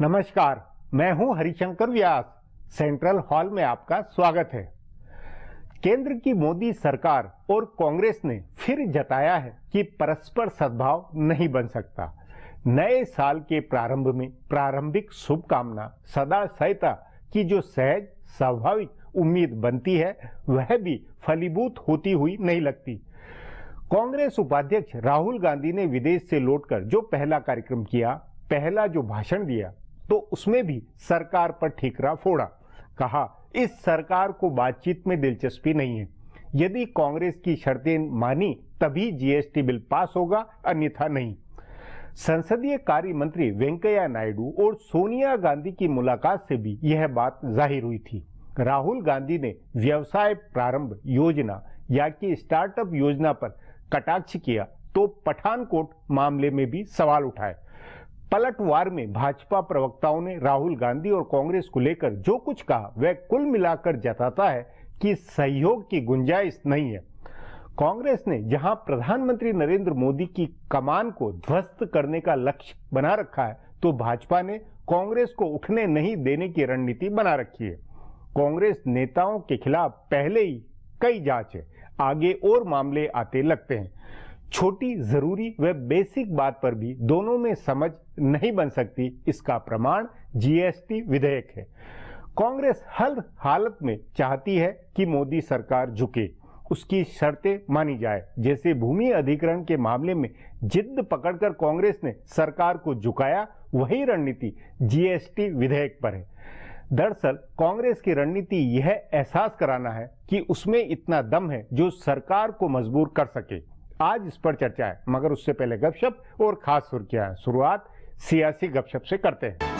नमस्कार, मैं हूं हरिशंकर व्यास। सेंट्रल हॉल में आपका स्वागत है। केंद्र की मोदी सरकार और कांग्रेस ने फिर जताया है कि परस्पर सद्भाव नहीं बन सकता। नए साल के प्रारंभ में प्रारंभिक शुभकामना सदा सहायता की जो सहज स्वाभाविक उम्मीद बनती है, वह भी फलीभूत होती हुई नहीं लगती। कांग्रेस उपाध्यक्ष राहुल गांधी ने विदेश से लौटकर जो पहला कार्यक्रम किया, पहला जो भाषण दिया, तो उसमें भी सरकार पर ठीकरा फोड़ा। कहा, इस सरकार को बातचीत में दिलचस्पी नहीं है। यदि कांग्रेस की शर्तें मानी तभी जीएसटी बिल पास होगा, अन्यथा नहीं। संसदीय कार्य मंत्री वेंकैया नायडू और सोनिया गांधी की मुलाकात से भी यह बात जाहिर हुई थी। राहुल गांधी ने व्यवसाय प्रारंभ योजना या कि स्टार्टअप योजना पर कटाक्ष किया तो पठानकोट मामले में भी सवाल उठाए। पलटवार में भाजपा प्रवक्ताओं ने राहुल गांधी और कांग्रेस को लेकर जो कुछ कहा, वह कुल मिलाकर जताता है कि सहयोग की गुंजाइश नहीं है। कांग्रेस ने जहां प्रधानमंत्री नरेंद्र मोदी की कमान को ध्वस्त करने का लक्ष्य बना रखा है, तो भाजपा ने कांग्रेस को उठने नहीं देने की रणनीति बना रखी है। कांग्रेस नेताओं के खिलाफ पहले ही कई जांच है, आगे और मामले आते लगते हैं। छोटी जरूरी व बेसिक बात पर भी दोनों में समझ नहीं बन सकती, इसका प्रमाण जीएसटी विधेयक है। कांग्रेस हर हालत में चाहती है कि मोदी सरकार झुके, उसकी शर्तें मानी जाए। जैसे भूमि अधिग्रहण के मामले में जिद पकड़कर कांग्रेस ने सरकार को झुकाया, वही रणनीति जीएसटी विधेयक पर है। दरअसल कांग्रेस की रणनीति यह एहसास कराना है कि उसमें इतना दम है जो सरकार को मजबूर कर सके। आज इस पर चर्चा है, मगर उससे पहले गपशप और खास सुर्खियां। शुरुआत सियासी गपशप से करते हैं।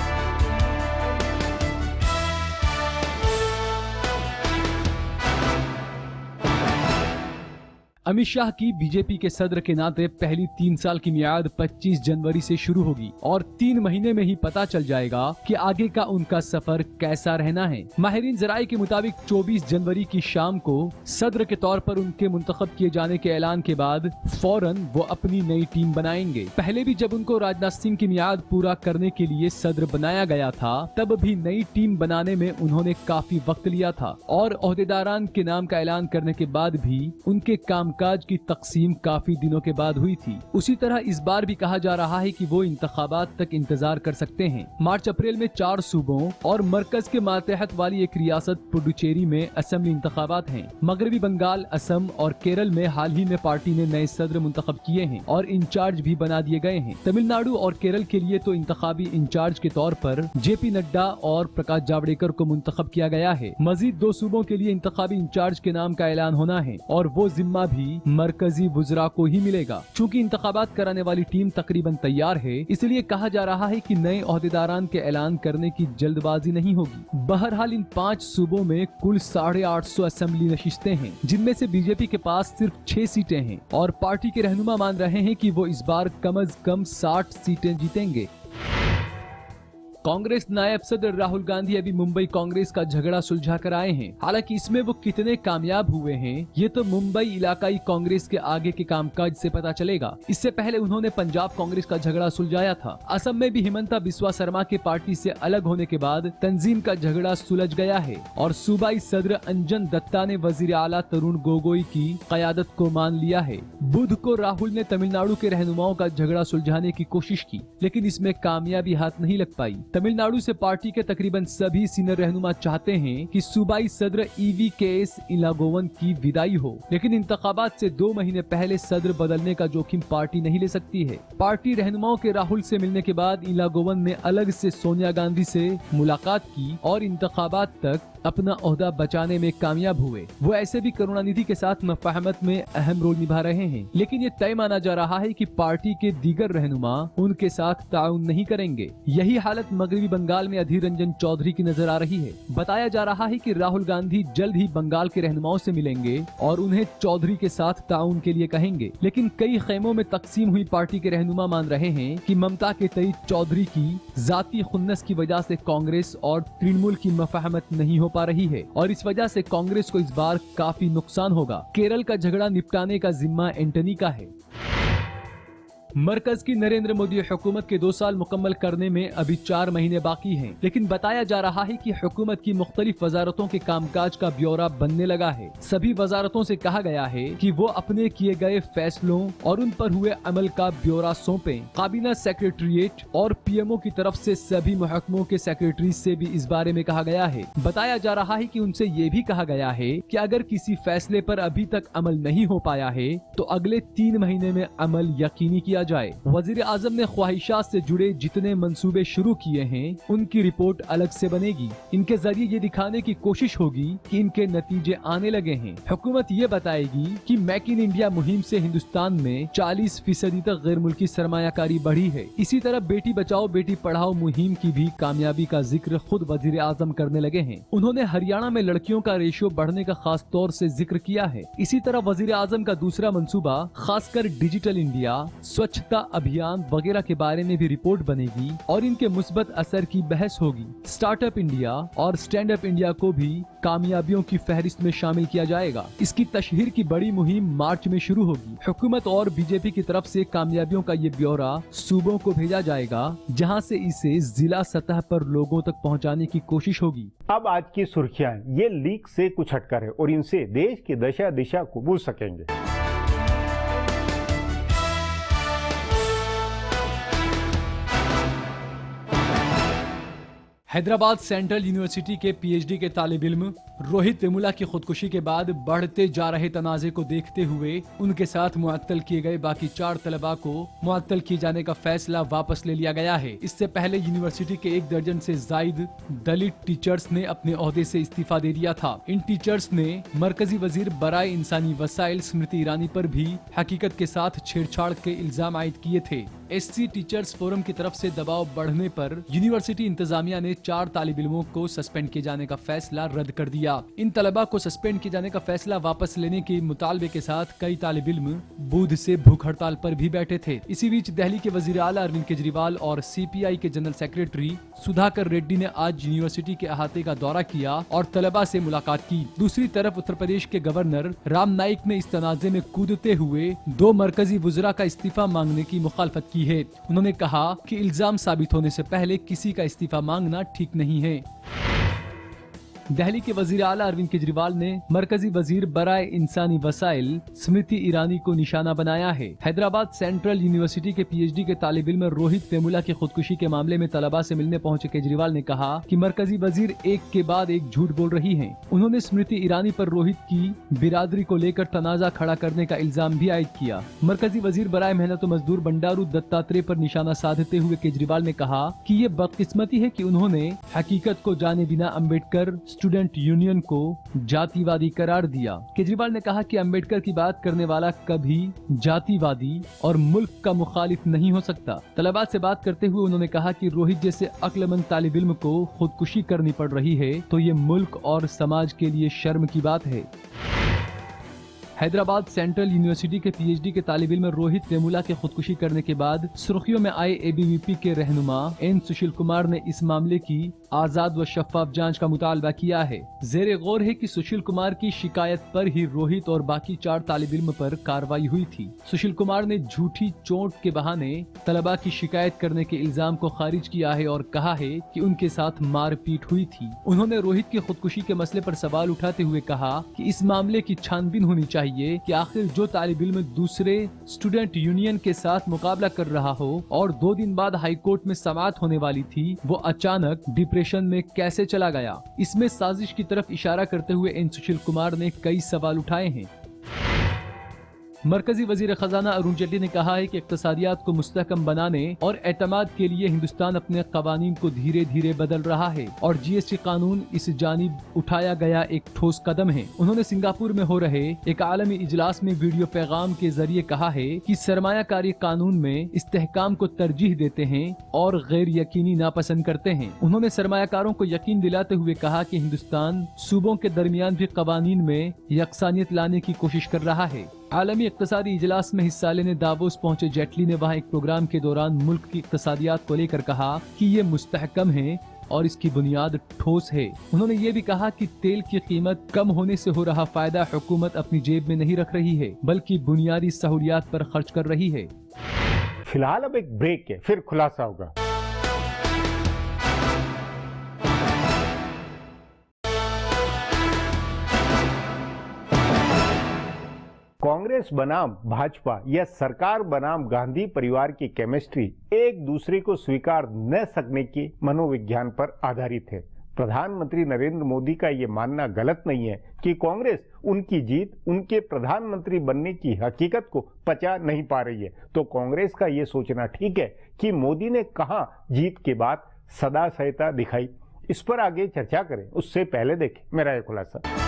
अमित शाह की बीजेपी के सदर के नाते पहली 3 साल की मियाद 25 जनवरी से शुरू होगी और 3 महीने में ही पता चल जाएगा कि आगे का उनका सफर कैसा रहना है। माहिरीन जराये के मुताबिक 24 जनवरी की शाम को सदर के तौर पर उनके मुंतखब किए जाने के ऐलान के बाद फौरन वो अपनी नई टीम बनाएंगे। पहले भी जब उनको राजनाथ सिंह की मियाद पूरा करने के लिए सदर बनाया गया था, तब भी नई टीम बनाने में उन्होंने काफी वक्त लिया था और ओहदेदारान के नाम का ऐलान करने के बाद भी उनके कामकाज की तकसीम काफी दिनों के बाद हुई थी। उसी तरह इस बार भी कहा जा रहा है कि वो इंतखाबात तक इंतजार कर सकते हैं। मार्च अप्रैल में 4 सूबों और मरकज के मातहत वाली एक रियासत पुडुचेरी में असेंबली इंतखाबात हैं। मगरबी बंगाल, असम और केरल में हाल ही में पार्टी ने नए सदर मुंतखब किए हैं और इंचार्ज भी बना दिए गए हैं। तमिलनाडु और केरल के लिए तो इंतखाबी इंचार्ज के तौर पर जेपी नड्डा और प्रकाश जावड़ेकर को मुंतखब किया गया है। मजीद 2 सूबों के लिए इंतखाबी इंचार्ज के नाम का ऐलान होना है और वो जिम्मा भी मरकजी वुजरा को ही मिलेगा। चूँकि इंतखाबात कराने वाली टीम तकरीबन तैयार है, इसलिए कहा जा रहा है कि नए ओहदेदारान के ऐलान करने की जल्दबाजी नहीं होगी। बहरहाल इन 5 सूबों में कुल 850 असेंबली नशिस्तें हैं, जिनमें से बीजेपी के पास सिर्फ 6 सीटें हैं और पार्टी के रहनुमा मान रहे हैं कि वो इस बार कम से कम 60 सीटें जीतेंगे। कांग्रेस नायब सदर राहुल गांधी अभी मुंबई कांग्रेस का झगड़ा सुलझा कर आए हैं। हालांकि इसमें वो कितने कामयाब हुए हैं, ये तो मुंबई इलाकाई कांग्रेस के आगे के कामकाज से पता चलेगा। इससे पहले उन्होंने पंजाब कांग्रेस का झगड़ा सुलझाया था। असम में भी हिमंता बिस्वा शर्मा के पार्टी से अलग होने के बाद तंजीम का झगड़ा सुलझ गया है और सूबाई सदर अंजन दत्ता ने वजीर आला तरुण गोगोई की कयादत को मान लिया है। बुध को राहुल ने तमिलनाडु के रहनुमाओं का झगड़ा सुलझाने की कोशिश की, लेकिन इसमें कामयाबी हाथ नहीं लग पाई। तमिलनाडु से पार्टी के तकरीबन सभी सीनियर रहनुमा चाहते हैं कि सूबाई सदर EVKS इलागोवन की विदाई हो, लेकिन इंतखाबात से 2 महीने पहले सदर बदलने का जोखिम पार्टी नहीं ले सकती है। पार्टी रहनुमाओं के राहुल से मिलने के बाद इलागोवन ने अलग से सोनिया गांधी से मुलाकात की और इंतखाबात तक अपना ओहदा बचाने में कामयाब हुए। वो ऐसे भी करुणानिधि के साथ मफाहमत में अहम रोल निभा रहे हैं, लेकिन ये तय माना जा रहा है कि पार्टी के दीगर रहनुमा उनके साथ ताउन नहीं करेंगे। यही हालत मगरबी बंगाल में अधीर रंजन चौधरी की नजर आ रही है। बताया जा रहा है कि राहुल गांधी जल्द ही बंगाल के रहनुमाओं से मिलेंगे और उन्हें चौधरी के साथ ताउन के लिए कहेंगे, लेकिन कई खेमों में तकसीम हुई पार्टी के रहनुमा मान रहे हैं कि ममता के तई चौधरी की जाती खुन्नस की वजह से कांग्रेस और तृणमूल की मफाहमत नहीं हो पा रही है और इस वजह से कांग्रेस को इस बार काफी नुकसान होगा। केरल का झगड़ा निपटाने का जिम्मा एंटनी का है। मरकज की नरेंद्र मोदी हुकूमत के 2 साल मुकम्मल करने में अभी 4 महीने बाकी हैं, लेकिन बताया जा रहा है कि हुकूमत की मुख्तलिफ वजारतों के कामकाज का ब्यौरा बनने लगा है। सभी वजारतों से कहा गया है कि वो अपने किए गए फैसलों और उन पर हुए अमल का ब्यौरा सौंपें। काबीना सेक्रेटरिएट और पीएमओ की तरफ से सभी महकमों के सेक्रेटरी से भी इस बारे में कहा गया है। बताया जा रहा है कि उनसे ये भी कहा गया है कि अगर किसी फैसले पर अभी तक अमल नहीं हो पाया है तो अगले 3 महीने में अमल यकीनी किया जाए। वजीर आजम ने ख्वाहिशात से जुड़े जितने मंसूबे शुरू किए हैं उनकी रिपोर्ट अलग से बनेगी। इनके जरिए ये दिखाने की कोशिश होगी कि इनके नतीजे आने लगे हैं। हुकूमत ये बताएगी कि मेक इन इंडिया मुहिम से हिंदुस्तान में 40% तक गैर मुल्की सरमायाकारी बढ़ी है। इसी तरह बेटी बचाओ बेटी पढ़ाओ मुहिम की भी कामयाबी का जिक्र खुद वजीर आजम करने लगे हैं। उन्होंने हरियाणा में लड़कियों का रेशियो बढ़ने का खास तौर से जिक्र किया है। इसी तरह वजीर आजम का दूसरा मंसूबा खासकर डिजिटल इंडिया, स्वच्छता अभियान वगैरह के बारे में भी रिपोर्ट बनेगी और इनके मुस्बत असर की बहस होगी। स्टार्टअप इंडिया और स्टैंड अप इंडिया को भी कामयाबियों की फहरिस्त में शामिल किया जाएगा। इसकी तशहीर की बड़ी मुहिम मार्च में शुरू होगी। हुकूमत और बीजेपी की तरफ से कामयाबियों का ये ब्यौरा सूबों को भेजा जाएगा, जहां से इसे जिला सतह पर लोगों तक पहुंचाने की कोशिश होगी। अब आज की सुर्खियां ये लीक से कुछ हटकर है और इनसे देश की दशा दिशा को बूझ सकेंगे। हैदराबाद सेंट्रल यूनिवर्सिटी के पीएचडी के तालिब इल्म रोहित वेमुला की खुदकुशी के बाद बढ़ते जा रहे तनाज़े को देखते हुए उनके साथ मुअत्तल किए गए बाकी 4 तलबा को मुअत्तल किए जाने का फैसला वापस ले लिया गया है। इससे पहले यूनिवर्सिटी के 1 दर्जन से जायद दलित टीचर्स ने अपने ओहदे से इस्तीफा दे दिया था। इन टीचर्स ने मरकजी वजीर बराए इंसानी वसाइल स्मृति ईरानी पर भी हकीकत के साथ छेड़छाड़ के इल्जाम आयद किए थे। एससी टीचर्स फोरम की तरफ से दबाव बढ़ने पर यूनिवर्सिटी इंतजामिया ने 4 तालिब इल्मों को सस्पेंड किए जाने का फैसला रद्द कर दिया। इन तलबा को सस्पेंड किए जाने का फैसला वापस लेने के मुतालबे के साथ कई तालिब इल्म बुध से भूख हड़ताल पर भी बैठे थे। इसी बीच दिल्ली के वजीर आला अरविंद केजरीवाल और सीपीआई के जनरल सेक्रेटरी सुधाकर रेड्डी ने आज यूनिवर्सिटी के अहाते का दौरा किया और तलबा से मुलाकात की। दूसरी तरफ उत्तर प्रदेश के गवर्नर राम नाईक ने इस तनाजे में कूदते हुए 2 मरकजी वुज़रा का इस्तीफा मांगने की मुखालफत की है। उन्होंने कहा कि इल्जाम साबित होने से पहले किसी का इस्तीफा मांगना ठीक नहीं है। दिल्ली के वजीर आला अरविंद केजरीवाल ने मरकजी वजीर बराए इंसानी वसाइल स्मृति ईरानी को निशाना बनाया है। हैदराबाद सेंट्रल यूनिवर्सिटी के पीएचडी के तालिब इल्म रोहित वेमुला की खुदकुशी के मामले में तलबा से मिलने पहुंचे केजरीवाल ने कहा कि मरकजी वजीर एक के बाद एक झूठ बोल रही हैं। उन्होंने स्मृति ईरानी पर रोहित की बिरादरी को लेकर तनाजा खड़ा करने का इल्जाम भी आयद किया। मरकजी वजीर बराए मेहनत मजदूर बंडारू दत्तात्रेय पर निशाना साधते हुए केजरीवाल ने कहा कि ये बदकिस्मती है कि उन्होंने हकीकत को जाने बिना अम्बेडकर स्टूडेंट यूनियन को जातिवादी करार दिया। केजरीवाल ने कहा कि अंबेडकर की बात करने वाला कभी जातिवादी और मुल्क का मुखालिफ नहीं हो सकता। तलबा से बात करते हुए उन्होंने कहा कि रोहित जैसे अक्लमंद तालिब इल्म को खुदकुशी करनी पड़ रही है तो ये मुल्क और समाज के लिए शर्म की बात है। हैदराबाद सेंट्रल यूनिवर्सिटी के पीएचडी के तालिब इल्म रोहित वेमुला के खुदकुशी करने के बाद सुर्खियों में आए एबीवीपी के रहनुमा एन सुशील कुमार ने इस मामले की आजाद व शफाफ जांच का मुतालबा किया है। जेर गौर है कि सुशील कुमार की शिकायत पर ही रोहित और बाकी 4 तालिब इल्म पर कार्रवाई हुई थी। सुशील कुमार ने झूठी चोट के बहाने तलबा की शिकायत करने के इल्जाम को खारिज किया है और कहा है कि उनके साथ मारपीट हुई थी। उन्होंने रोहित की खुदकुशी के मसले पर सवाल उठाते हुए कहा कि इस मामले की छानबीन होनी चाहिए कि आखिर जो तालिब इल्म दूसरे स्टूडेंट यूनियन के साथ मुकाबला कर रहा हो और 2 दिन बाद हाईकोर्ट में समाअत होने वाली थी, वो अचानक डिप्रेशन में कैसे चला गया। इसमें साजिश की तरफ इशारा करते हुए एन सुशील कुमार ने कई सवाल उठाए हैं। मरकजी वजीर खजाना अरुण जेटली ने कहा है कि इक्तसादियात को मुस्तहकम बनाने और एतमाद के लिए हिंदुस्तान अपने कवानीन को धीरे धीरे बदल रहा है और जीएसटी कानून इस जानिब उठाया गया एक ठोस कदम है। उन्होंने सिंगापुर में हो रहे एक आलमी इजलास में वीडियो पैगाम के जरिए कहा है कि सरमायाकारी कानून में इस्तेहकाम को तरजीह देते हैं और गैर यकीनी नापसंद करते हैं। उन्होंने सरमायाकारों को यकीन दिलाते हुए कहा कि हिंदुस्तान सूबों के दरमियान भी कवानीन में यकसानियत लाने की कोशिश कर रहा है। आलमी इक्तसादी इजलास में हिस्सा लेने दावोस पहुंचे जेटली ने वहां एक प्रोग्राम के दौरान मुल्क की इक्तसादियात को लेकर कहा कि ये मुस्तहकम है और इसकी बुनियाद ठोस है। उन्होंने ये भी कहा कि तेल की कीमत कम होने से हो रहा फायदा हुकूमत अपनी जेब में नहीं रख रही है बल्कि बुनियादी सहूलियात पर खर्च कर रही है। फिलहाल अब एक ब्रेक है, फिर खुलासा होगा। कांग्रेस बनाम भाजपा या सरकार बनाम गांधी परिवार की केमिस्ट्री एक दूसरे को स्वीकार न सकने के मनोविज्ञान पर आधारित है। प्रधानमंत्री नरेंद्र मोदी का यह मानना गलत नहीं है कि कांग्रेस उनकी जीत, उनके प्रधानमंत्री बनने की हकीकत को पचा नहीं पा रही है, तो कांग्रेस का यह सोचना ठीक है कि मोदी ने कहां जीत के बाद सदाशयता दिखाई। इस पर आगे चर्चा करें उससे पहले देखें मेरा यह खुलासा।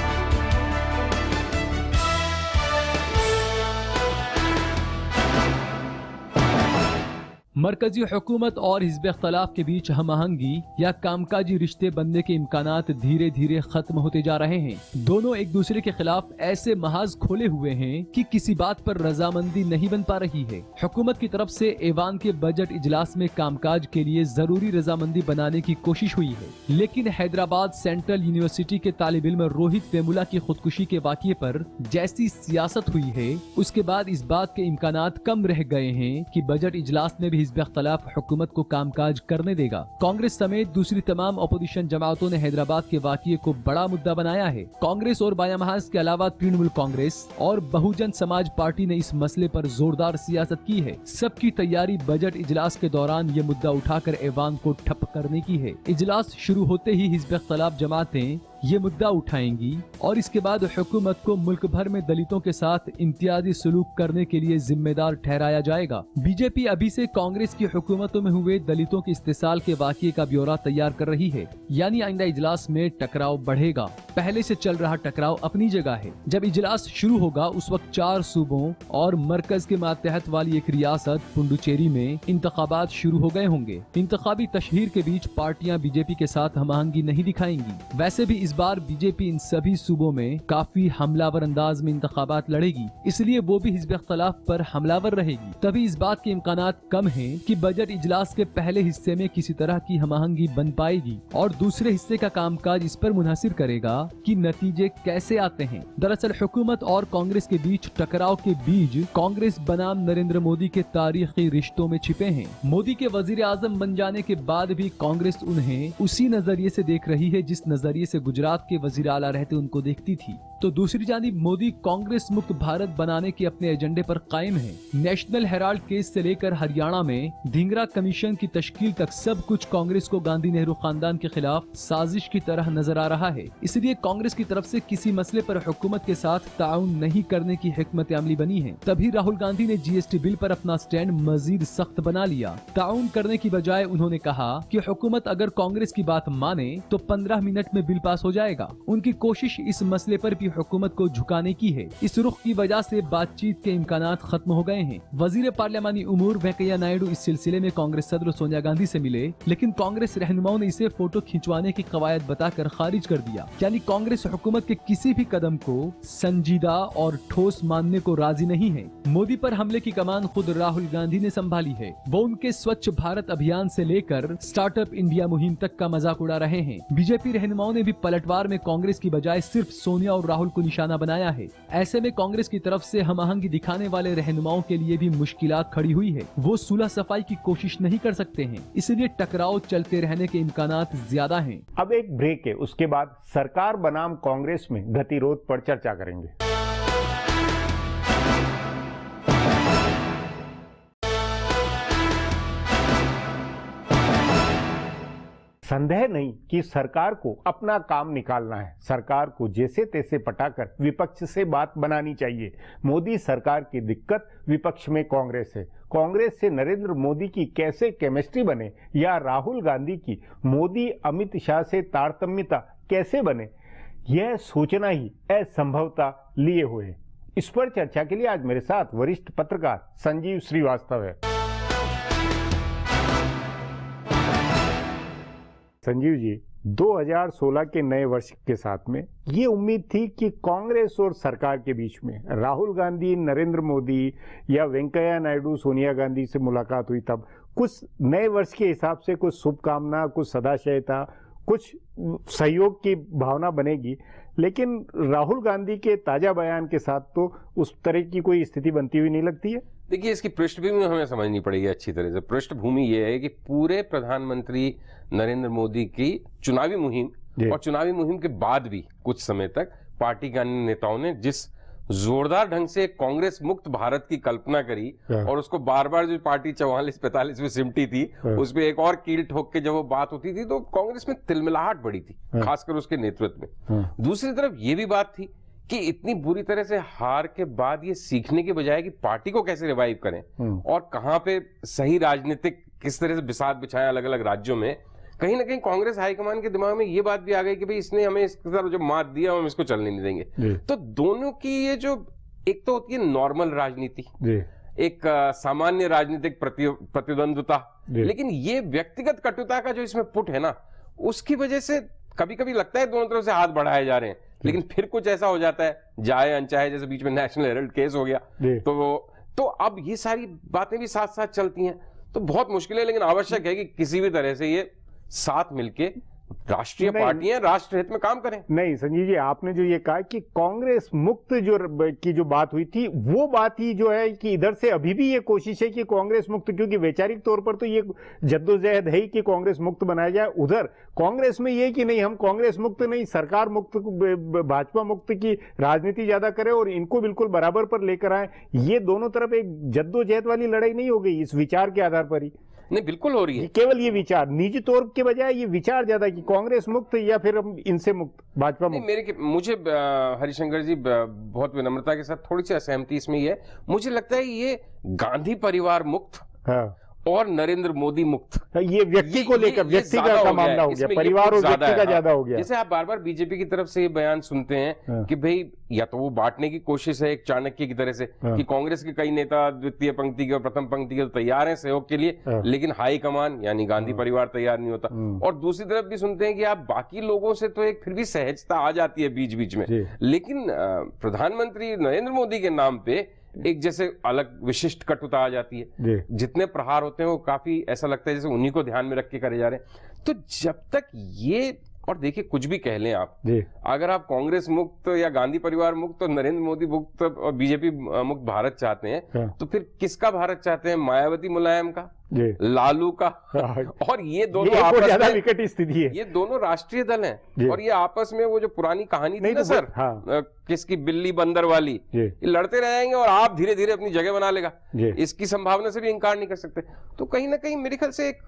मरकजी हुकूमत और हिज़्ब इख्तलाफ के बीच हमआहंगी या कामकाजी रिश्ते बनने के इम्कानात धीरे धीरे खत्म होते जा रहे हैं। दोनों एक दूसरे के खिलाफ ऐसे महाज खोले हुए हैं कि किसी बात पर रजामंदी नहीं बन पा रही है। हुकूमत की तरफ से ऐवान के बजट इजलास में कामकाज के लिए जरूरी रजामंदी बनाने की कोशिश हुई है, लेकिन हैदराबाद सेंट्रल यूनिवर्सिटी के तालिब इल्म रोहित वेमुला की खुदकुशी के वाक़ये पर जैसी सियासत हुई है, उसके बाद इस बात के इम्कानात कम रह गए हैं कि बजट इजलास में भी हिज़्ब इख्तलाफ हुकूमत को कामकाज करने देगा। कांग्रेस समेत दूसरी तमाम अपोजिशन जमातों ने हैदराबाद के वाक़ये को बड़ा मुद्दा बनाया है। कांग्रेस और बायां महाज के अलावा तृणमूल कांग्रेस और बहुजन समाज पार्टी ने इस मसले पर जोरदार सियासत की है। सबकी तैयारी बजट इजलास के दौरान ये मुद्दा उठाकर ऐवान को ठप करने की है। इजलास शुरू होते ही हिज़्ब इख्तलाफ जमातें ये मुद्दा उठाएंगी और इसके बाद हुकूमत को मुल्क भर में दलितों के साथ इम्तियाजी सलूक करने के लिए जिम्मेदार ठहराया जाएगा। बीजेपी अभी से कांग्रेस की हुकूमतों में हुए दलितों के इस्तेसाल के वाक़ये का ब्यौरा तैयार कर रही है, यानी आइंदा इजलास में टकराव बढ़ेगा। पहले से चल रहा टकराव अपनी जगह है। जब इजलास शुरू होगा उस वक्त 4 सूबों और मरकज के मातहत वाली एक रियासत पुडुचेरी में इंतखाबात शुरू हो गए होंगे। इंतखाबी तशहीर के बीच पार्टियां बीजेपी के साथ हमआहंगी नहीं दिखाएंगी। वैसे भी इस बार बीजेपी इन सभी सूबों में काफी हमलावर अंदाज में इंतखाबात लड़ेगी, इसलिए वो भी हिज़्ब इख्तलाफ पर हमलावर रहेगी। तभी इस बात के इम्कानात कम हैं कि बजट इजलास के पहले हिस्से में किसी तरह की हमआहंगी बन पाएगी और दूसरे हिस्से का कामकाज इस पर मुनहसिर करेगा कि नतीजे कैसे आते हैं। दरअसल हुकूमत और कांग्रेस के बीच टकराव के बीज कांग्रेस बनाम नरेंद्र मोदी के तारीखी रिश्तों में छिपे हैं। मोदी के वजीर आजम बन जाने के बाद भी कांग्रेस उन्हें उसी नजरिए से देख रही है जिस नजरिए से गुजरात के वजीर आला रहते उनको देखती थी। तो दूसरी जानिब मोदी कांग्रेस मुक्त भारत बनाने के अपने एजेंडे पर कायम है। नेशनल हेराल्ड केस से लेकर हरियाणा में धिंगरा कमीशन की तश्कील तक सब कुछ कांग्रेस को गांधी नेहरू खानदान के खिलाफ साजिश की तरह नजर आ रहा है। इसलिए कांग्रेस की तरफ से किसी मसले पर हुकूमत के साथ ताउन नहीं करने की हिकमत अमली बनी है। तभी राहुल गांधी ने जीएसटी बिल पर अपना स्टैंड मजीद सख्त बना लिया। ताउन करने की बजाय उन्होंने कहा कि हुकूमत अगर कांग्रेस की बात माने तो 15 मिनट में बिल पास हो जाएगा। उनकी कोशिश इस मसले पर भी हुकूमत को झुकाने की है। इस रुख की वजह से बातचीत के इम्कानात खत्म हो गए हैं। वजीर पार्लियामानी उमूर वेंकैया नायडू इस सिलसिले में कांग्रेस सदर सोनिया गांधी से मिले, लेकिन कांग्रेस रहनुमाओं ने इसे फोटो खिंचवाने की कवायद बताकर खारिज कर दिया। यानी कांग्रेस हुकूमत के किसी भी कदम को संजीदा और ठोस मानने को राजी नहीं है। मोदी पर हमले की कमान खुद राहुल गांधी ने संभाली है। वो उनके स्वच्छ भारत अभियान से लेकर स्टार्टअप इंडिया मुहिम तक का मजाक उड़ा रहे हैं। बीजेपी रहनुमाओं ने भी पलटवार में कांग्रेस की बजाय सिर्फ सोनिया और राहुल को निशाना बनाया है। ऐसे में कांग्रेस की तरफ से हमआहंगी दिखाने वाले रहनुमाओं के लिए भी मुश्किलात खड़ी हुई है। वो सुलह सफाई की कोशिश नहीं कर सकते हैं, इसलिए टकराव चलते रहने के इम्कानात ज्यादा हैं। अब एक ब्रेक है, उसके बाद सरकार बनाम कांग्रेस में गतिरोध पर चर्चा करेंगे। संदेह नहीं कि सरकार को अपना काम निकालना है। सरकार को जैसे तैसे पटाकर विपक्ष से बात बनानी चाहिए। मोदी सरकार की दिक्कत विपक्ष में कांग्रेस है। कांग्रेस से नरेंद्र मोदी की कैसे केमिस्ट्री बने या राहुल गांधी की मोदी अमित शाह से तारतम्यता कैसे बने, यह सोचना ही असंभवता लिए हुए है। इस पर चर्चा के लिए आज मेरे साथ वरिष्ठ पत्रकार संजीव श्रीवास्तव है। संजीव जी, 2016 के नए वर्ष के साथ में ये उम्मीद थी कि कांग्रेस और सरकार के बीच में राहुल गांधी, नरेंद्र मोदी या वेंकैया नायडू, सोनिया गांधी से मुलाकात हुई, तब कुछ नए वर्ष के हिसाब से कुछ शुभकामना, कुछ सदाशयता, कुछ सहयोग की भावना बनेगी। लेकिन राहुल गांधी के ताजा बयान के साथ तो उस तरह की कोई स्थिति बनती हुई नहीं लगती है। देखिए, इसकी पृष्ठभूमि हमें समझनी पड़ेगी अच्छी तरह से। पृष्ठभूमि ये है कि पूरे प्रधानमंत्री नरेंद्र मोदी की चुनावी मुहिम और चुनावी मुहिम के बाद भी कुछ समय तक पार्टी के अन्य नेताओं ने जिस जोरदार ढंग से कांग्रेस मुक्त भारत की कल्पना करी और उसको बार बार जो पार्टी 44-45 में सिमटी थी, उस पर एक और कील ठोक के जब वो बात होती थी तो कांग्रेस में तिलमिलाहट बढ़ी थी, खासकर उसके नेतृत्व में। दूसरी तरफ ये भी बात थी कि इतनी बुरी तरह से हार के बाद ये सीखने के बजाय कि पार्टी को कैसे रिवाइव करें और कहां पे सही राजनीतिक किस तरह से बिसात बिछाएं अलग अलग राज्यों में, कहीं ना कहीं कांग्रेस हाईकमान के दिमाग में ये बात भी आ गई कि भाई इसने हमें इस तरह जो मात दिया हम इसको चलने नहीं देंगे। तो दोनों की ये जो एक तो होती है नॉर्मल राजनीति, एक सामान्य राजनीतिक प्रतिद्वंद्विता, लेकिन ये व्यक्तिगत कटुता का जो इसमें पुट है ना, उसकी वजह से कभी कभी लगता है दोनों तरफ से हाथ बढ़ाए जा रहे हैं, लेकिन फिर कुछ ऐसा हो जाता है जाए अनचाहे, जैसे बीच में नेशनल हेराल्ड केस हो गया, तो अब ये सारी बातें भी साथ साथ चलती हैं, तो बहुत मुश्किल है। लेकिन आवश्यक है कि किसी भी तरह से ये साथ मिलके राष्ट्रीय पार्टियां राष्ट्र हित में काम करें। नहीं संजीव जी, आपने जो ये कहा कि कांग्रेस मुक्त जो बात हुई थी, वो बात ही जो है कि इधर से अभी भी ये कोशिश है कि कांग्रेस मुक्त, क्योंकि वैचारिक तौर पर तो ये जद्दोजहद है ही कि कांग्रेस मुक्त बनाया जाए। उधर कांग्रेस में ये कि नहीं, हम कांग्रेस मुक्त नहीं, सरकार मुक्त, भाजपा मुक्त की राजनीति ज्यादा करें और इनको बिल्कुल बराबर पर लेकर आए। ये दोनों तरफ एक जद्दोजहद वाली लड़ाई नहीं हो गई इस विचार के आधार पर ही? नहीं, बिल्कुल हो रही है। केवल ये विचार निजी तौर के बजाय ये विचार ज्यादा कि कांग्रेस मुक्त या फिर हम इनसे मुक्त, भाजपा मुक्त। मुझे हरिशंकर जी बहुत विनम्रता के साथ थोड़ी सी असहमति इसमें ये है, मुझे लगता है ये गांधी परिवार मुक्त और नरेंद्र मोदी मुक्त, ये व्यक्ति को लेकर व्यक्ति का मामला हो गया, परिवार और व्यक्ति का ज्यादा हो गया। जैसे आप बार बार बीजेपी की तरफ से ये बयान सुनते हैं कि भाई या तो वो बांटने की कोशिश है एक चाणक्य की तरह से कि कांग्रेस के कई नेता द्वितीय पंक्ति के और प्रथम पंक्ति के तो तैयार हैं सहयोग के लिए, लेकिन हाई कमान यानी गांधी परिवार तैयार नहीं होता। और दूसरी तरफ भी सुनते हैं कि आप बाकी लोगों से तो एक फिर भी सहजता आ जाती है बीच बीच में, लेकिन प्रधानमंत्री नरेंद्र मोदी के नाम पे एक जैसे अलग विशिष्ट कटुता आ जाती है। जितने प्रहार होते हैं वो काफी ऐसा लगता है जैसे उन्हीं को ध्यान में रख के करे जा रहे हैं। तो जब तक ये, और देखिए कुछ भी कह लें आप, अगर आप कांग्रेस मुक्त या गांधी परिवार मुक्त और नरेंद्र मोदी मुक्त और बीजेपी मुक्त भारत चाहते हैं, तो फिर किसका भारत चाहते हैं? मायावती मुलायम का, लालू का? और ये दोनों आपस ज्यादा विकट स्थिति है। ये दोनों राष्ट्रीय दल हैं और ये आपस में वो जो पुरानी कहानी थी ना सर, किसकी बिल्ली बंदर वाली, ये लड़ते रहेंगे और आप धीरे धीरे अपनी जगह बना लेगा, इसकी संभावना से भी इनकार नहीं कर सकते। तो कहीं ना कहीं मेरे ख्याल से एक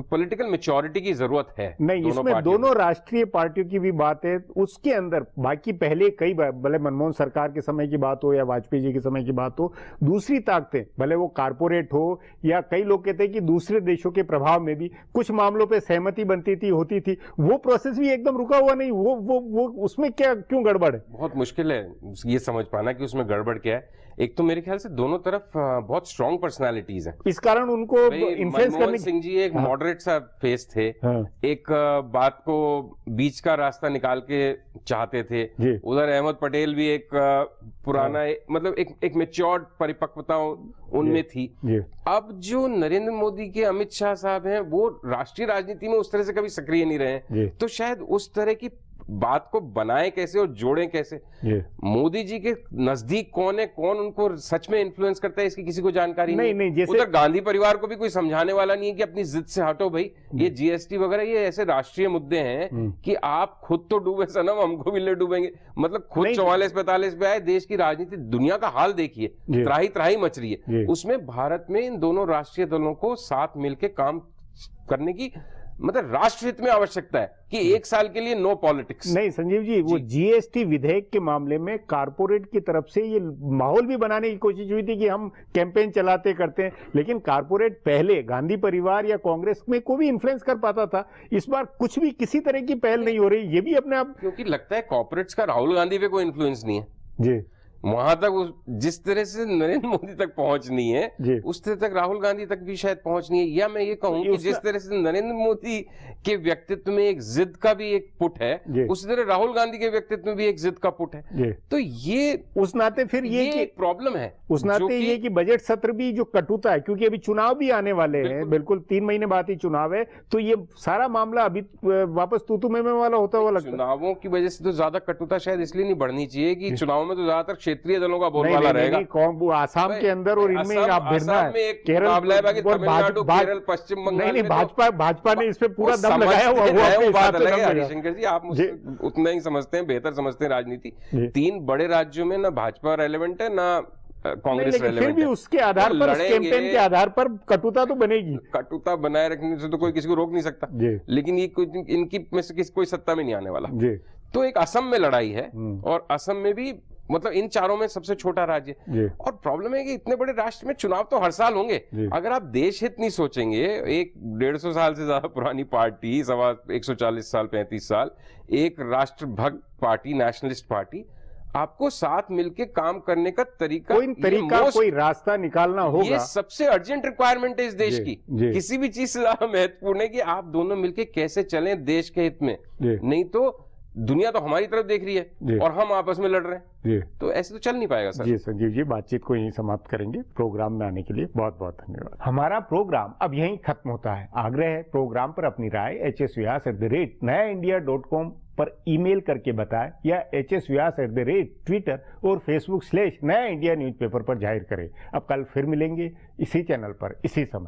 पॉलिटिकल मैच्योरिटी की जरूरत है। नहीं, इसमें दोनों राष्ट्रीय पार्टियों की भी बात है, उसके अंदर बाकी पहले कई बार, भले मनमोहन सरकार के समय की बात हो या वाजपेयी जी के समय की बात हो, दूसरी ताकतें भले वो कारपोरेट हो या कई लोग कहते हैं कि दूसरे देशों के प्रभाव में भी कुछ मामलों पे सहमति बनती थी, होती थी, वो प्रोसेस भी एकदम रुका हुआ नहीं। वो उसमें क्या, क्यों गड़बड़ है? बहुत मुश्किल है ये समझ पाना कि उसमें गड़बड़ क्या है। एक तो मेरे ख्याल से दोनों तरफ बहुत स्ट्रॉन्ग पर्सनालिटीज हैं, इस कारण उनको इन्फ्लुएंस करने। सिंह जी एक मॉडरेट सा फेस थे, एक बात को बीच का रास्ता निकाल के चाहते थे। उधर अहमद पटेल भी एक पुराना मतलब एक मैच्योर्ड परिपक्वता उनमें थी। अब जो नरेंद्र मोदी के अमित शाह साहब हैं, वो राष्ट्रीय राजनीति में उस तरह से कभी सक्रिय नहीं रहे, तो शायद उस तरह की बात को बनाए कैसे और जोड़ें कैसे। मोदी जी के नजदीक कौन है, कौन उनको सच में इन्फ्लुएंस करता है, इसकी किसी को जानकारी नहीं। जैसे उधर गांधी परिवार को भी कोई समझाने वाला नहीं है कि अपनी जिद से हटो भाई, ये जीएसटी वगैरह ये ऐसे राष्ट्रीय मुद्दे हैं कि आप खुद तो डूबे सनम, हमको भी ले डूबेंगे। मतलब खुद 44-45 पे आए, देश की राजनीति दुनिया का हाल देखिए, त्राही त्राही मच रही है। उसमें भारत में इन दोनों राष्ट्रीय दलों को साथ मिलकर काम करने की मतलब राष्ट्र हित में आवश्यकता है कि एक साल के लिए नो पॉलिटिक्स। नहीं संजीव जी, वो जीएसटी विधेयक के मामले में कारपोरेट की तरफ से ये माहौल भी बनाने की कोशिश हुई थी कि हम कैंपेन चलाते करते हैं, लेकिन कारपोरेट पहले गांधी परिवार या कांग्रेस में कोई भी इन्फ्लुएंस कर पाता था। इस बार कुछ भी किसी तरह की पहल नहीं हो रही, ये भी अपने आप, क्योंकि लगता है कॉर्पोरेट्स का राहुल गांधी पे कोई इन्फ्लुएंस नहीं है जी। वहां तक जिस तरह से नरेंद्र मोदी तक पहुंच नहीं है, उस तरह तक राहुल गांधी तक भी शायद पहुंच नहीं है। या मैं ये कहूं कि जिस तरह से नरेंद्र मोदी के व्यक्तित्व में एक जिद का भी एक पुट है, उसी तरह राहुल गांधी के व्यक्तित्व में भी एक जिद का पुट है। तो ये उस नाते फिर ये एक प्रॉब्लम है, उस नाते ये कि बजट सत्र भी जो कटुता है, क्योंकि अभी चुनाव भी आने वाले हैं, बिल्कुल 3 महीने बाद ही चुनाव है, तो ये सारा मामला अभी वापस तू में वाला होता हुआ लगता है। चुनावों की वजह से तो ज्यादा कटुता शायद इसलिए नहीं बढ़नी चाहिए कि चुनाव में तो ज्यादातर क्षेत्रीय दलों का बोलबाला रहेगा। आसाम के अंदर और इनमें आप भिड़ना है। में एक केरल मुकाबला है, बाकी और तमिलनाडु, केरल, पश्चिम बंगाल नहीं में भाजपा ने इस पे पूरा वो दम लगाया हुआ, वो अपने बात हिसाब से अलग है दम लगाया। हरिशंकर जी, आप मुझसे उतना ही समझते हैं, बेहतर समझते हैं राजनीति। 3 बड़े राज्यों में ना भाजपा रेलेवेंट है, ना कांग्रेस लेकिन फिर रेलेवेंट भी है। उसके आधार पर, उस कैंपेन के आधार पर कटुता तो बनेगी। कटुता बनाए रखने से तो कोई किसी को रोक नहीं सकता, जी। लेकिन ये इनकी में से कोई सत्ता में नहीं आने वाला। जी। तो एक असम में लड़ाई है, और असम में भी मतलब इन चारों में सबसे छोटा राज्य। और प्रॉब्लम है कि इतने बड़े राष्ट्र में चुनाव तो हर साल होंगे। अगर आप देश हित नहीं सोचेंगे, एक 150 साल से ज्यादा पुरानी पार्टी, 140 साल 35 साल, एक राष्ट्रभक्त पार्टी, नेशनलिस्ट पार्टी, आपको साथ मिलके काम करने का तरीका, कोई रास्ता निकालना होगा। ये सबसे अर्जेंट रिक्वायरमेंट है इस देश की। किसी भी चीज से ज्यादा महत्वपूर्ण है कि आप दोनों मिलके कैसे चलें देश के हित में। नहीं तो दुनिया तो हमारी तरफ देख रही है और हम आपस में लड़ रहे हैं, तो ऐसे तो चल नहीं पाएगा सर। जी संजीव जी, बातचीत को यहीं समाप्त करेंगे। प्रोग्राम में आने के लिए बहुत बहुत धन्यवाद। हमारा प्रोग्राम अब यहीं खत्म होता है। आग्रह है प्रोग्राम पर अपनी राय hsvyas@nayaindia.com पर ईमेल करके बताएं, या hsvyas@Twitter और Facebook/नया इंडिया न्यूज़पेपर पर जाहिर करें। अब कल फिर मिलेंगे इसी चैनल पर, इसी समय।